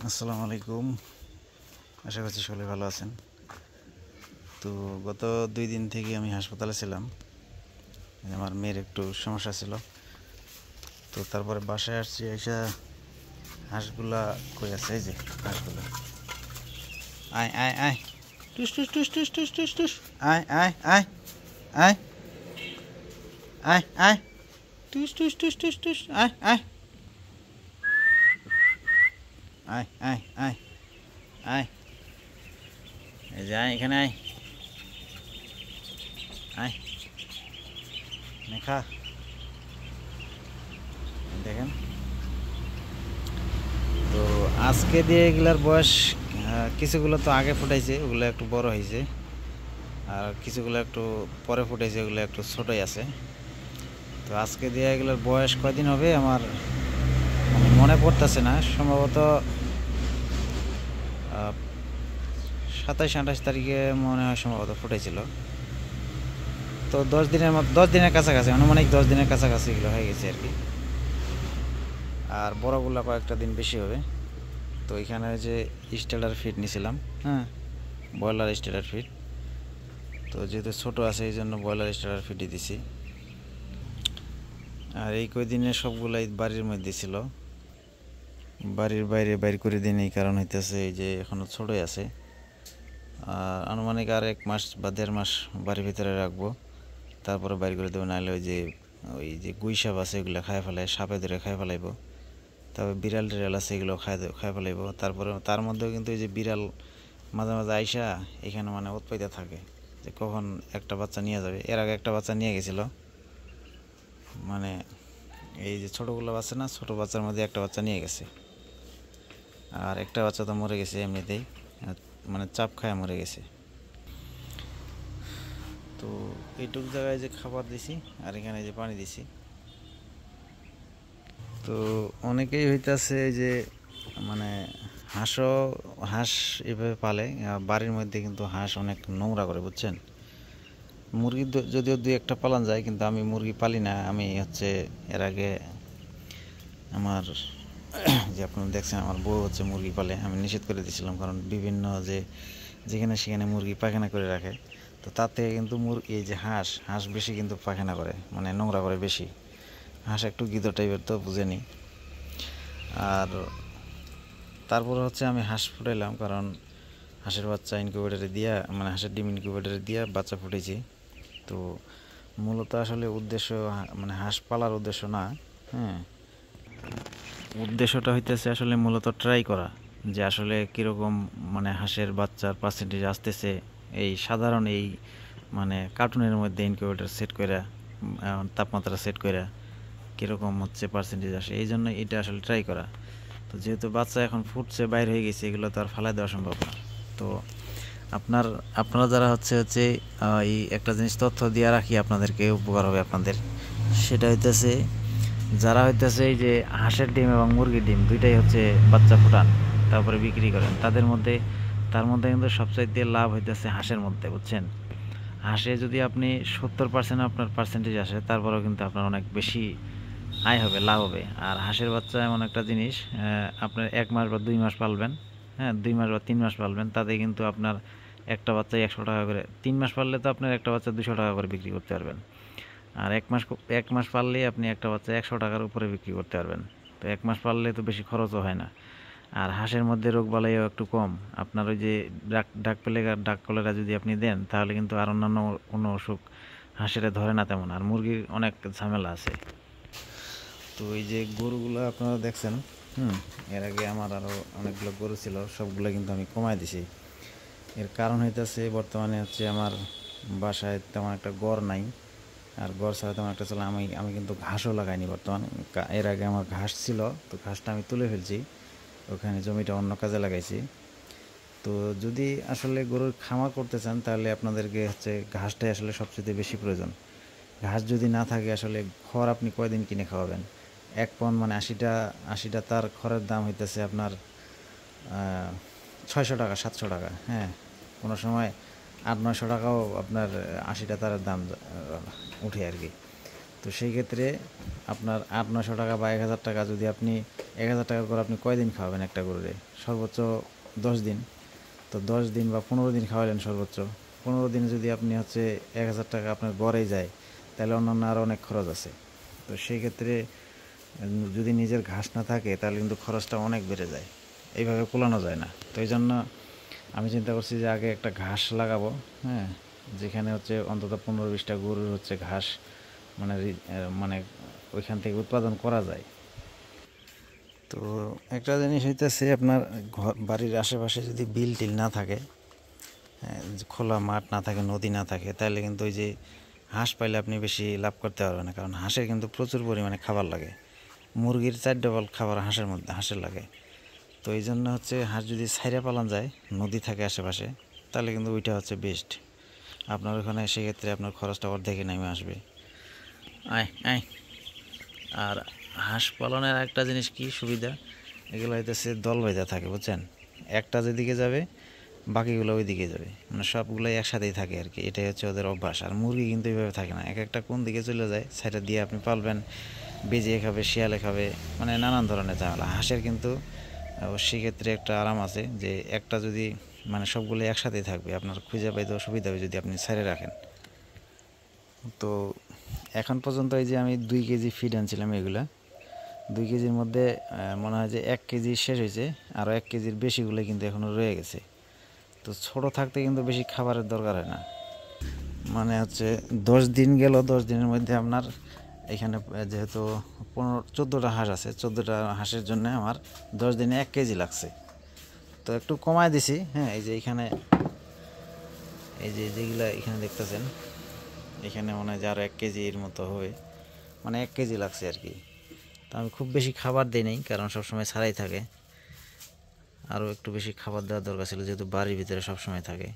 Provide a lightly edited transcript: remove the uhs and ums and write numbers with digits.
আসসালামু আলাইকুম। আশা করছি সকলে ভালো আছেন। তো গত 2 দিন থেকে আমি হাসপাতালে ছিলাম। আমার মেয়ের একটু সমস্যা ছিল। তো তারপরে বাসায় আসছি, এসে হাঁসগুলা কই আছে, এই যে হাঁসগুলা। আয় আয় আয়, টুস টুস টুস টুস টুস টুস টুস, আয় আয় আয় আয় আয় আয়, টুস টুস টুস টুস টুস, আয় আয় আয় আয় আয় আয়, এই যে আয়, এখানে আয় আয়, খা। দেখেন, তো আজকে দিয়ে এগুলার বয়স কিছুগুলো তো আগে ফুটাইছে, ওগুলো একটু বড় হয়েছে, আর কিছুগুলো একটু পরে ফুটাইছে, ওগুলো একটু ছোটই আছে। তো আজকে দিয়ে এগুলোর বয়স কয়দিন হবে আমার মনে পড়তেছে না, সম্ভবত 27-28 তারিখে মনে হয় সম্ভবত ফুটাইছিল। তো 10 দিনের মতো, 10 দিনের কাছাকাছি, আনুমানিক 10 দিনের কাছাকাছি এগুলো হয়ে গেছে আর কি। আর বড়গুলো কয়েকটা দিন বেশি হবে। তো এখানে যে স্টেলার ফিড নিয়েছিলাম, হ্যাঁ, ব্রয়লার স্টেলার ফিড। তো যেহেতু ছোটো আছে, এই জন্য ব্রয়লার স্টেলার ফিডই দিছি। আর এই কয়দিনে সবগুলাই বাড়ির মধ্যে ছিল, বাড়ির বাইরে বাইর করে দিন। এই কারণ হইতেছে এই যে এখনও ছোটোই আছে, আর আনুমানিক আর 1 মাস বা 1.5 মাস বাড়ির ভিতরে রাখবো, তারপরে বাইর করে দেবো। নাহলে ওই যে গুই সাপ আছে, এগুলো খায় ফেলায়, সাপে ধরে খায় ফেলাইব। তারপর বিড়াল টিড়াল আছে, এগুলো খায় ফেলাইব। তারপরে তার মধ্যেও কিন্তু এই যে বিড়াল মাঝে মাঝে আইসা এখানে মানে উৎপাইতে থাকে যে কখন একটা বাচ্চা নিয়ে যাবে। এর আগে একটা বাচ্চা নিয়ে গেছিলো, মানে এই যে ছোটোগুলো বাচ্চা না, ছোটো বাচ্চার মধ্যে একটা বাচ্চা নিয়ে গেছে, আর একটা বাচ্চা তো মরে গেছে এমনিতেই, মানে চাপ খায় মরে গেছে। তো এইটুক জায়গায় যে খাবার দিছি, আর এখানে যে পানি দিছি। তো অনেকেই হইতাছে যে মানে হাঁস এভাবে পালে, বাড়ির মধ্যে কিন্তু হাঁস অনেক নোংরা করে, বুঝছেন। মুরগি যদিও 2-1টা পালন যায়, কিন্তু আমি মুরগি পালি না। আমি হচ্ছে এর আগে আমার যে আপনারা দেখছেন, আমার বউ হচ্ছে মুরগি পালে, আমি নিষেধ করে দিয়েছিলাম, কারণ বিভিন্ন যেখানে সেখানে মুরগি পায়খানা করে রাখে। তো তার থেকে কিন্তু এই যে হাঁস বেশি কিন্তু পায়খানা করে, মানে নোংরা করে বেশি। হাঁস একটু গিদো টাইপের, তো বুঝেনি। আর তারপরে হচ্ছে আমি হাঁস ফুটাইলাম, কারণ হাঁসের বাচ্চা ইনকিউবেটরে দিয়া, মানে হাঁসের ডিম ইনকিউবেটরে দিয়া বাচ্চা ফুটেছি। তো মূলত আসলে উদ্দেশ্য মানে হাঁস পালার উদ্দেশ্য না, হ্যাঁ, উদ্দেশ্যটা হইতেছে আসলে মূলত ট্রাই করা যে আসলে কীরকম মানে হাঁসের বাচ্চার পার্সেন্টেজ আসতেছে এই সাধারণ এই মানে কার্টুনের মধ্যে ইনকিউবেটর সেট করে, তাপমাত্রা সেট করে কীরকম হচ্ছে পার্সেন্টেজ আসে, এই জন্য এটা আসলে ট্রাই করা। তো যেহেতু বাচ্চা এখন ফুটছে, বাইর হয়ে গেছে, এগুলো তো আর ফালাই দেওয়া সম্ভব না। তো আপনারা যারা হচ্ছে এই একটা জিনিস তথ্য দিয়ে রাখি, আপনাদেরকে উপকার হবে আপনাদের। সেটা হইতেছে, যারা হইতেছে এই যে হাঁসের ডিম এবং মুরগির ডিম দুইটাই হচ্ছে বাচ্চা ফুটান, তারপরে বিক্রি করেন, তার মধ্যে কিন্তু সবচাইতে লাভ হইতেছে হাঁসের মধ্যে, বুঝছেন। হাঁসে যদি আপনি 70% আপনার পার্সেন্টেজ আসে, তারপরেও কিন্তু আপনার অনেক বেশি আয় হবে, লাভ হবে। আর হাঁসের বাচ্চা এমন একটা জিনিস, আপনার 1 মাস বা 2 মাস পালবেন, হ্যাঁ, 2 মাস বা 3 মাস পালবেন, তাতে কিন্তু আপনার একটা বাচ্চায় 100 টাকা করে, 3 মাস পারলে তো আপনার একটা বাচ্চা 200 টাকা করে বিক্রি করতে পারবেন। আর 1 মাস পারলেই আপনি একটা বাচ্চা 100 টাকার উপরে বিক্রি করতে পারবেন। তো 1 মাস পারলে তো বেশি খরচও হয় না। আর হাঁসের মধ্যে রোগ বালাইও একটু কম। আপনার ওই যে ডাক কলেরা যদি আপনি দেন, তাহলে কিন্তু আর অন্যান্য কোনো অসুখ হাঁসের ধরে না তেমন। আর মুরগির অনেক ঝামেলা আছে। তো এই যে গরুগুলো আপনারা দেখছেন, এর আগে আমার আরও অনেকগুলো গরু ছিল, সবগুলো কিন্তু আমি কমাই দিছি। এর কারণ হইতেছে বর্তমানে হচ্ছে আমার বাসায় তেমন একটা গড় নাই, আর গড় ছাড়া তেমন একটা চলে। আমি কিন্তু ঘাসও লাগাইনি বর্তমানে। এর আগে আমার ঘাস ছিল, তো ঘাসটা আমি তুলে ফেলছি, ওখানে জমিটা অন্য কাজে লাগাইছি। তো যদি আসলে গরুর খামার করতে চান, তাহলে আপনাদেরকে হচ্ছে ঘাসটাই আসলে সবচেয়ে বেশি প্রয়োজন। ঘাস যদি না থাকে, আসলে খড় আপনি কয়দিন কিনে খাওয়াবেন। 1 পণ মানে 80টা তার খড়ের দাম হইতেছে আপনার 600 টাকা, 700 টাকা, হ্যাঁ, কোনো সময় 800-900 টাকাও আপনার 80টা তারের দাম উঠে আর কি। তো সেই ক্ষেত্রে আপনার 800-900 টাকা বা 1000 টাকা, যদি আপনি 1000 টাকা করে আপনি কয়দিন খাওয়াবেন একটা গরুরে? সর্বোচ্চ 10 দিন। তো 10 দিন বা 15 দিন খাওয়ালেন সর্বোচ্চ। 15 দিনে যদি আপনি হচ্ছে 1000 টাকা আপনার গড়েই যায়, তাহলে অন্যান্য আরও অনেক খরচ আছে। তো সেই ক্ষেত্রে যদি নিজের ঘাস না থাকে তাহলে কিন্তু খরচটা অনেক বেড়ে যায়, এইভাবে কুলানো যায় না। তো এই জন্য আমি চিন্তা করছি যে আগে একটা ঘাস লাগাবো, হ্যাঁ, যেখানে হচ্ছে অন্তত 15-20টা গরুর হচ্ছে ঘাস মানে মানে ওইখান থেকে উৎপাদন করা যায়। তো একটা জিনিস হইতেছে, আপনার বাড়ির আশেপাশে যদি বিল টিল না থাকে, খোলা মাঠ না থাকে, নদী না থাকে, তাহলে কিন্তু ওই যে হাঁস পাইলে আপনি বেশি লাভ করতে পারবেন না, কারণ হাঁসের কিন্তু প্রচুর পরিমাণে খাবার লাগে। মুরগির 4 ডবল খাবার হাঁসের লাগে। তো এই জন্য হচ্ছে হাঁস যদি ছাইরা পালন যায়, নদী থাকে আশেপাশে, তাহলে কিন্তু ওইটা হচ্ছে বেস্ট। আপনার ওখানে সেক্ষেত্রে আপনার খরচটা অর্ধেকে নেমে আসবে। আয় আয়। আর হাঁস পালনের একটা জিনিস কি সুবিধা, এগুলো হইতেছে দল বেঁধে থাকে, বুঝছেন? একটা যেদিকে যাবে বাকিগুলো ওই দিকে যাবে, মানে সবগুলোই একসাথেই থাকে আর কি। এটাই হচ্ছে ওদের অভ্যাস। আর মুরগি কিন্তু এইভাবে থাকে না, এক একটা কোন দিকে চলে যায়, সেটা দিয়ে আপনি পালবেন, বেজিয়ে খাবে, শিয়ালে খাবে, মানে নানান ধরনের ঝামেলা। হাঁসের কিন্তু সেক্ষেত্রে একটা আরাম আছে যে একটা যদি মানে সবগুলো একসাথেই থাকবে, আপনার খুঁজে পাইতেও সুবিধা হবে যদি আপনি ছেড়ে রাখেন। তো এখন পর্যন্ত এই যে আমি 2 কেজি ফিড আনছিলাম, এগুলা 2 কেজির মধ্যে মনে হয় যে 1 কেজি শেষ হয়েছে, আরও 1 কেজির বেশিগুলো কিন্তু এখনও রয়ে গেছে। তো ছোট থাকতে কিন্তু বেশি খাবারের দরকার হয় না, মানে হচ্ছে 10 দিন গেল, 10 দিনের মধ্যে আপনার এখানে যেহেতু 14টা হাঁস আছে, 14টা হাঁসের জন্য আমার 10 দিনে 1 কেজি লাগছে। তো একটু কমায় দিছি, হ্যাঁ। এই যে এখানে এই যে যেগুলা এখানে দেখতেছেন, এখানে মনে হয় যে আরও 1 কেজির মতো হবে, মানে 1 কেজি লাগছে আর কি। তো আমি খুব বেশি খাবার দিই নাই, কারণ সবসময় ছাড়াই থাকে। আরও একটু বেশি খাবার দেওয়ার দরকার ছিল, যেহেতু বাড়ির ভিতরে সবসময় থাকে।